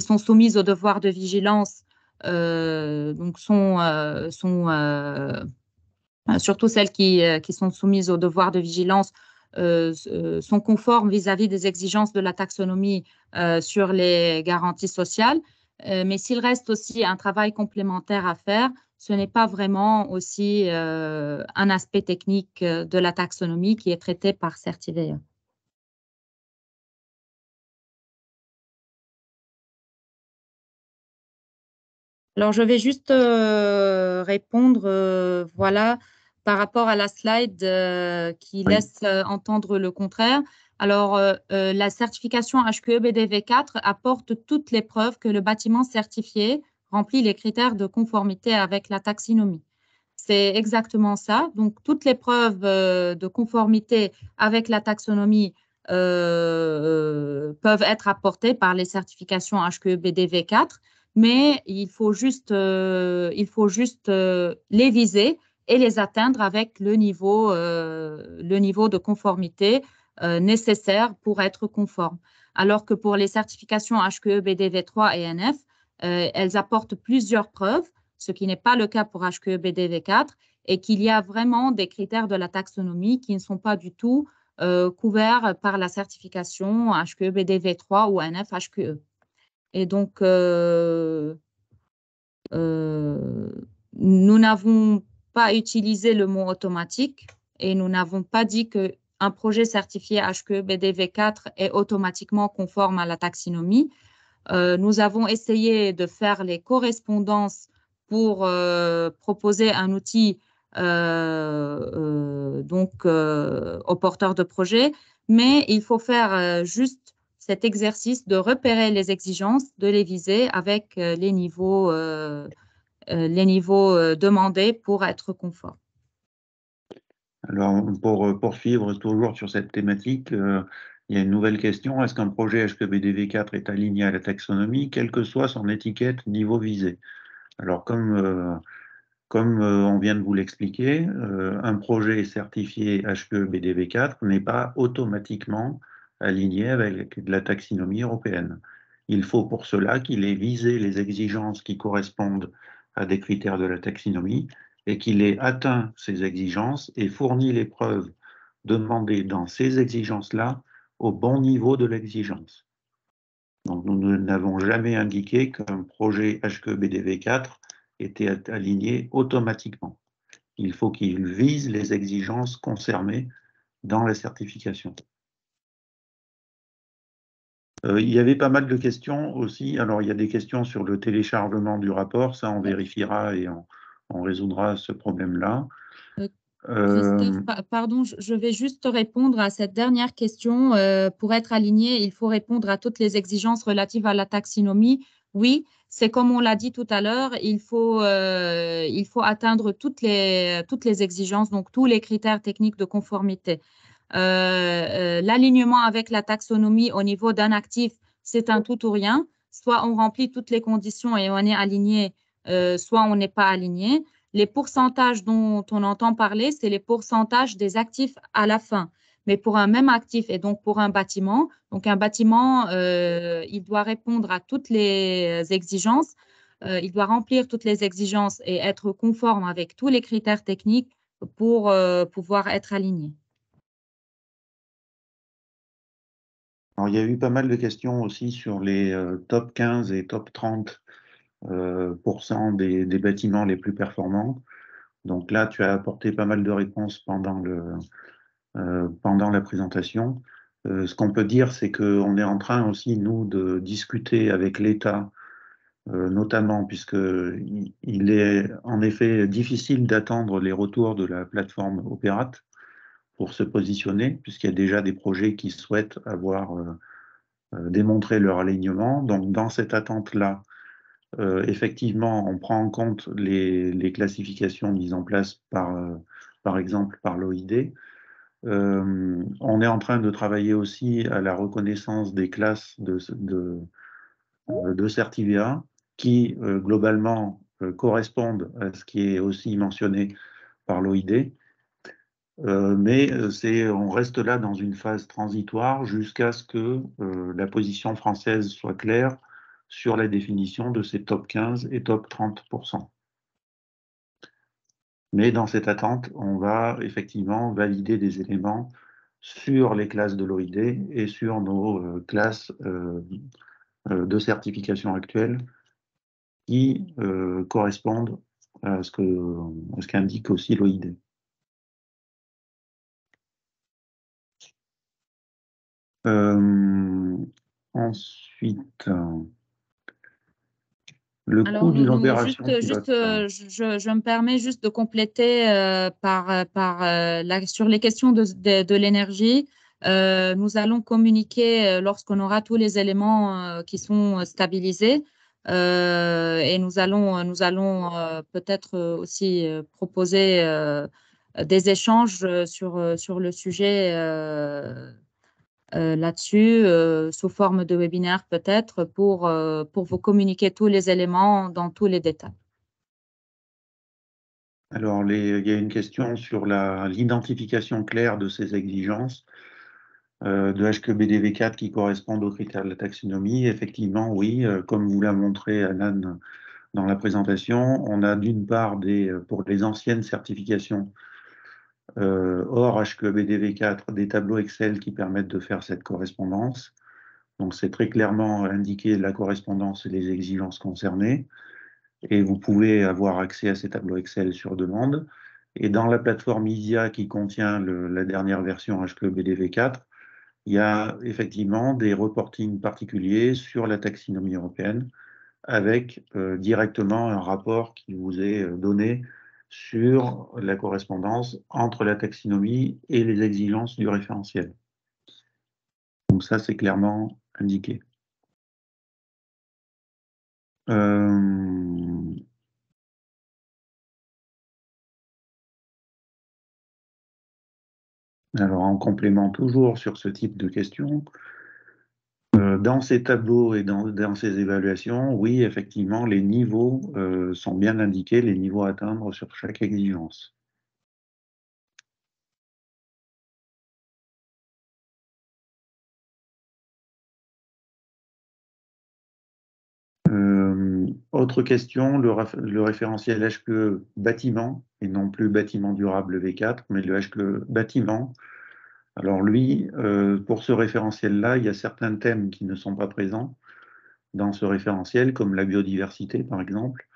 sont soumises au devoir de vigilance, donc surtout celles qui sont soumises au devoir de vigilance sont conformes vis-à-vis des exigences de la taxonomie sur les garanties sociales. Mais s'il reste aussi un travail complémentaire à faire, ce n'est pas vraiment aussi un aspect technique de la taxonomie qui est traité par Certivea. Alors, je vais juste répondre, voilà, par rapport à la slide qui laisse entendre le contraire. Alors, la certification HQE-BDV 4 apporte toutes les preuves que le bâtiment certifié remplit les critères de conformité avec la taxonomie. C'est exactement ça. Donc, toutes les preuves de conformité avec la taxonomie peuvent être apportées par les certifications HQE-BDV 4, mais il faut juste les viser et les atteindre avec le niveau de conformité nécessaire pour être conforme. Alors que pour les certifications HQE, BDV 3 et NF, elles apportent plusieurs preuves, ce qui n'est pas le cas pour HQE, BDV 4, et qu'il y a vraiment des critères de la taxonomie qui ne sont pas du tout couverts par la certification HQE, BDV 3 ou NF HQE. Et donc, nous n'avons pas utilisé le mot automatique et nous n'avons pas dit qu'un projet certifié HQE BDV 4 est automatiquement conforme à la taxonomie. Nous avons essayé de faire les correspondances pour proposer un outil aux porteurs de projets, mais il faut faire juste cet exercice de repérer les exigences, de les viser avec les niveaux demandés pour être conforme. Alors, pour poursuivre toujours sur cette thématique, il y a une nouvelle question. Est-ce qu'un projet HQBDV4 est aligné à la taxonomie, quelle que soit son étiquette niveau visé? Alors, comme on vient de vous l'expliquer, un projet certifié HQBDV4 n'est pas automatiquement aligné avec la taxinomie européenne. Il faut pour cela qu'il ait visé les exigences qui correspondent à des critères de la taxinomie et qu'il ait atteint ces exigences et fourni les preuves demandées dans ces exigences-là au bon niveau de l'exigence. Donc, nous n'avons jamais indiqué qu'un projet HQBDV4 était aligné automatiquement. Il faut qu'il vise les exigences concernées dans la certification. Il y avait pas mal de questions aussi. Alors, il y a des questions sur le téléchargement du rapport. Ça, on vérifiera et on résoudra ce problème-là. Christophe, pardon, je vais juste te répondre à cette dernière question. Pour être aligné, il faut répondre à toutes les exigences relatives à la taxinomie. Oui, c'est comme on l'a dit tout à l'heure, il faut atteindre toutes les exigences, donc tous les critères techniques de conformité. L'alignement avec la taxonomie au niveau d'un actif, c'est un tout ou rien. Soit on remplit toutes les conditions et on est aligné, soit on n'est pas aligné. Les pourcentages dont on entend parler, c'est les pourcentages des actifs à la fin. Mais pour un même actif et donc pour un bâtiment, il doit répondre à toutes les exigences, il doit remplir toutes les exigences et être conforme avec tous les critères techniques pour pouvoir être aligné. Alors, il y a eu pas mal de questions aussi sur les top 15 et top 30 des bâtiments les plus performants. Donc là, tu as apporté pas mal de réponses pendant la présentation. Ce qu'on peut dire, c'est qu'on est en train aussi, nous, de discuter avec l'État, notamment puisqu'il est en effet difficile d'attendre les retours de la plateforme Opérate pour se positionner, puisqu'il y a déjà des projets qui souhaitent avoir démontré leur alignement. Donc, dans cette attente-là, effectivement, on prend en compte les classifications mises en place par exemple par l'OID. On est en train de travailler aussi à la reconnaissance des classes de Certivia qui, globalement, correspondent à ce qui est aussi mentionné par l'OID. Mais on reste là dans une phase transitoire jusqu'à ce que la position française soit claire sur la définition de ces top 15 et top 30%. Mais dans cette attente, on va effectivement valider des éléments sur les classes de l'OID et sur nos classes de certification actuelles qui correspondent à ce qu'indique aussi l'OID. Ensuite, le coût d'une opération pilote. Je me permets juste de compléter sur les questions de l'énergie. Nous allons communiquer lorsqu'on aura tous les éléments qui sont stabilisés et nous allons peut-être aussi proposer des échanges sur le sujet là-dessus, sous forme de webinaire peut-être, pour vous communiquer tous les éléments dans tous les détails. Alors, il y a une question sur l'identification claire de ces exigences de HQBDV4 qui correspondent aux critères de la taxonomie. Effectivement, oui, comme vous l'a montré Anan dans la présentation, on a d'une part pour les anciennes certifications hors HQBDV4 des tableaux Excel qui permettent de faire cette correspondance. Donc, c'est très clairement indiqué la correspondance et les exigences concernées. Et vous pouvez avoir accès à ces tableaux Excel sur demande. Et dans la plateforme ISIA qui contient la dernière version HQBDV4, il y a effectivement des reportings particuliers sur la taxinomie européenne avec directement un rapport qui vous est donné sur la correspondance entre la taxinomie et les exigences du référentiel. Donc ça, c'est clairement indiqué. Alors, en complément toujours sur ce type de questions, dans ces tableaux et dans ces évaluations, oui, effectivement, les niveaux sont bien indiqués, les niveaux à atteindre sur chaque exigence. Autre question, le référentiel HQE bâtiment, et non plus bâtiment durable V4, mais le HQE bâtiment. Alors lui, pour ce référentiel-là, il y a certains thèmes qui ne sont pas présents dans ce référentiel, comme la biodiversité par exemple,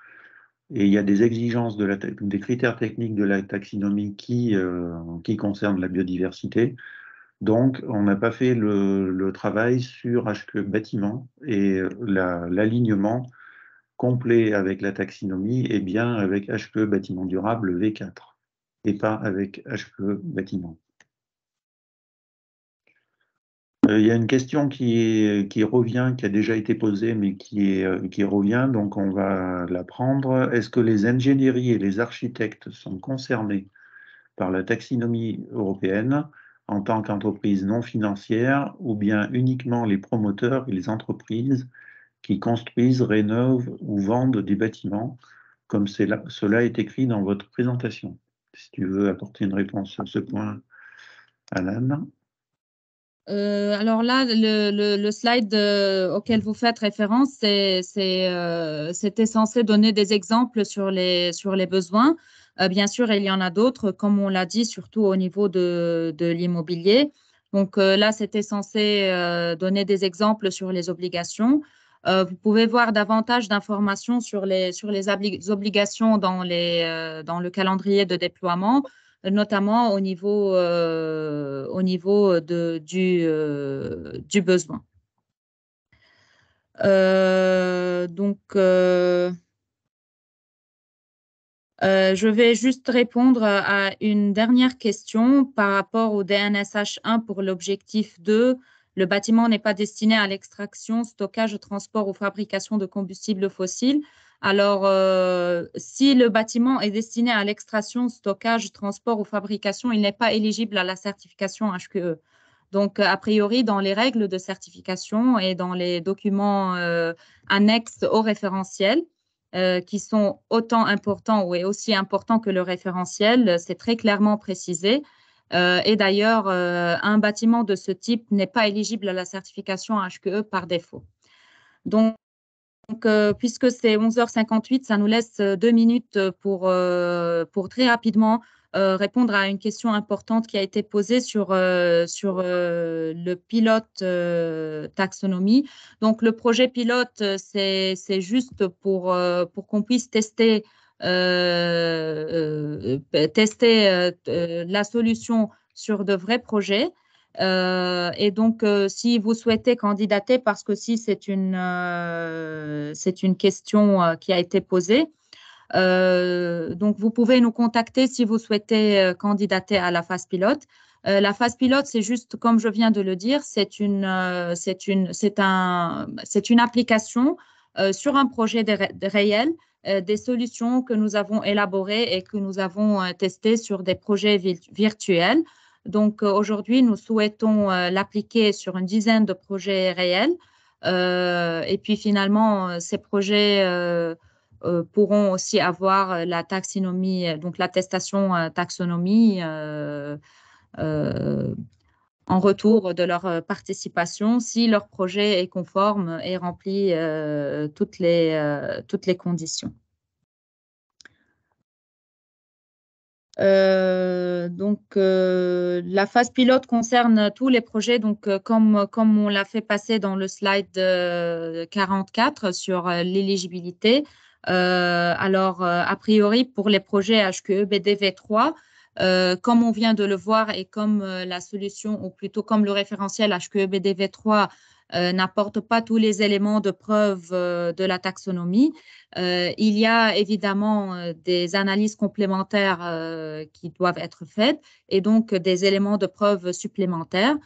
et il y a des exigences des critères techniques de la taxinomie qui concernent la biodiversité. Donc, on n'a pas fait le travail sur HQE bâtiment et l'alignement complet avec la taxinomie est bien avec HQE bâtiment durable V4 et pas avec HQE bâtiment. Il y a une question qui revient, qui a déjà été posée, mais qui revient, donc on va la prendre. Est-ce que les ingénieries et les architectes sont concernés par la taxinomie européenne en tant qu'entreprise non financière ou bien uniquement les promoteurs et les entreprises qui construisent, rénovent ou vendent des bâtiments, comme cela est écrit dans votre présentation? Si tu veux apporter une réponse sur ce point, Alan. Alors là, le slide auquel vous faites référence, c'était censé donner des exemples sur les besoins. Bien sûr, il y en a d'autres, comme on l'a dit, surtout au niveau de l'immobilier. Donc là, c'était censé donner des exemples sur les obligations. Vous pouvez voir davantage d'informations sur les obligations dans le calendrier de déploiement, notamment au niveau du besoin. Je vais juste répondre à une dernière question par rapport au DNSH 1 pour l'objectif 2. Le bâtiment n'est pas destiné à l'extraction, stockage, transport ou fabrication de combustibles fossiles. Alors, si le bâtiment est destiné à l'extraction, stockage, transport ou fabrication, il n'est pas éligible à la certification HQE. Donc, a priori, dans les règles de certification et dans les documents annexes au référentiel, qui sont autant importants ou aussi importants que le référentiel, c'est très clairement précisé. Et d'ailleurs, un bâtiment de ce type n'est pas éligible à la certification HQE par défaut. Donc, puisque c'est 11h58, ça nous laisse 2 minutes pour très rapidement répondre à une question importante qui a été posée sur le pilote taxonomie. Donc, le projet pilote, c'est juste pour qu'on puisse tester la solution sur de vrais projets. Et donc, si vous souhaitez candidater, parce que si c'est une question qui a été posée, donc vous pouvez nous contacter si vous souhaitez candidater à la phase pilote. La phase pilote, c'est juste, comme je viens de le dire, c'est une application sur un projet réel, des solutions que nous avons élaborées et que nous avons testées sur des projets virtuels. Donc, aujourd'hui, nous souhaitons l'appliquer sur une dizaine de projets réels. Et puis, finalement, ces projets pourront aussi avoir la taxonomie, donc l'attestation taxonomie en retour de leur participation si leur projet est conforme et remplit toutes les conditions. La phase pilote concerne tous les projets, donc comme on l'a fait passer dans le slide 44 sur l'éligibilité. A priori, pour les projets HQE BDV 3, Comme on vient de le voir et comme la solution, ou plutôt comme le référentiel HQE-BDV3 n'apporte pas tous les éléments de preuve de la taxonomie, il y a évidemment des analyses complémentaires qui doivent être faites et donc des éléments de preuve supplémentaires.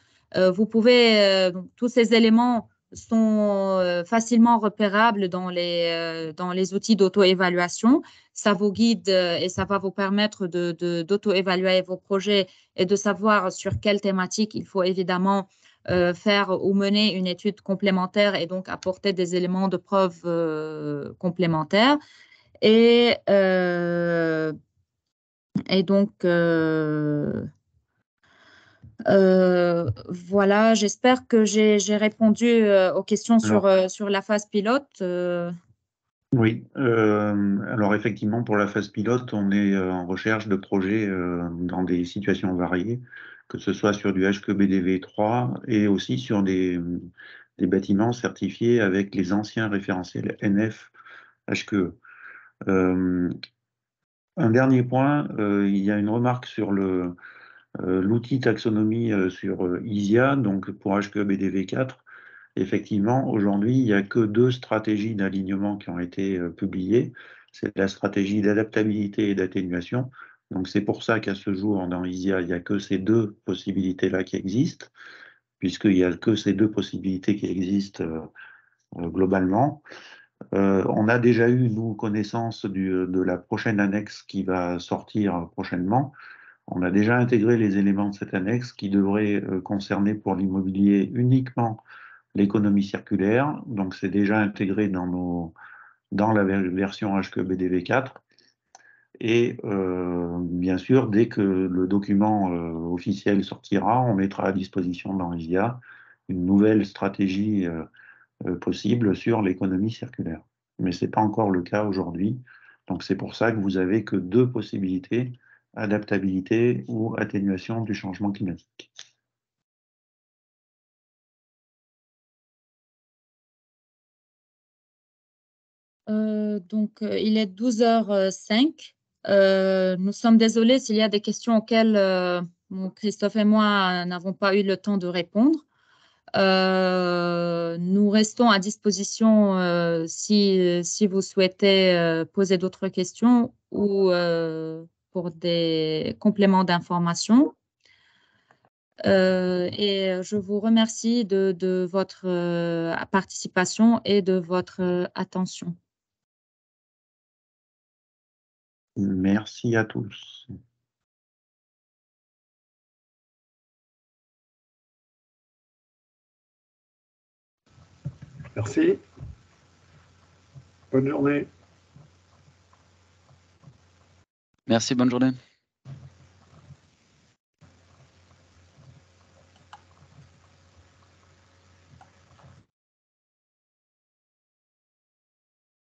Vous pouvez, tous ces éléments sont facilement repérables dans les outils d'auto-évaluation. Ça vous guide et ça va vous permettre d'auto-évaluer vos projets et de savoir sur quelle thématique il faut évidemment faire ou mener une étude complémentaire et donc apporter des éléments de preuve complémentaires. Et, euh, et donc, voilà, j'espère que j'ai répondu aux questions Alors, sur la phase pilote. oui, alors effectivement, pour la phase pilote, on est en recherche de projets dans des situations variées, que ce soit sur du HQE-BDV3 et aussi sur des bâtiments certifiés avec les anciens référentiels NF HQE. Un dernier point, il y a une remarque sur l'outil taxonomie sur ISIA, donc pour HQE-BDV4. Effectivement, aujourd'hui, il n'y a que 2 stratégies d'alignement qui ont été publiées. C'est la stratégie d'adaptabilité et d'atténuation. Donc, c'est pour ça qu'à ce jour, dans ISIA, il n'y a que ces 2 possibilités-là qui existent, puisqu'il n'y a que ces 2 possibilités qui existent globalement. On a déjà eu, nous, connaissance de la prochaine annexe qui va sortir prochainement. On a déjà intégré les éléments de cette annexe qui devraient concerner pour l'immobilier uniquement l'économie circulaire. Donc, c'est déjà intégré dans la version HQE-BDV4. Et bien sûr, dès que le document officiel sortira, on mettra à disposition dans l'ISIA une nouvelle stratégie possible sur l'économie circulaire. Mais ce n'est pas encore le cas aujourd'hui. Donc, c'est pour ça que vous avez que 2 possibilités, adaptabilité ou atténuation du changement climatique. Il est 12h05. Nous sommes désolés s'il y a des questions auxquelles Christophe et moi n'avons pas eu le temps de répondre. Nous restons à disposition si vous souhaitez poser d'autres questions ou pour des compléments d'information. Et je vous remercie de votre participation et de votre attention. Merci à tous. Merci. Bonne journée. Merci, bonne journée.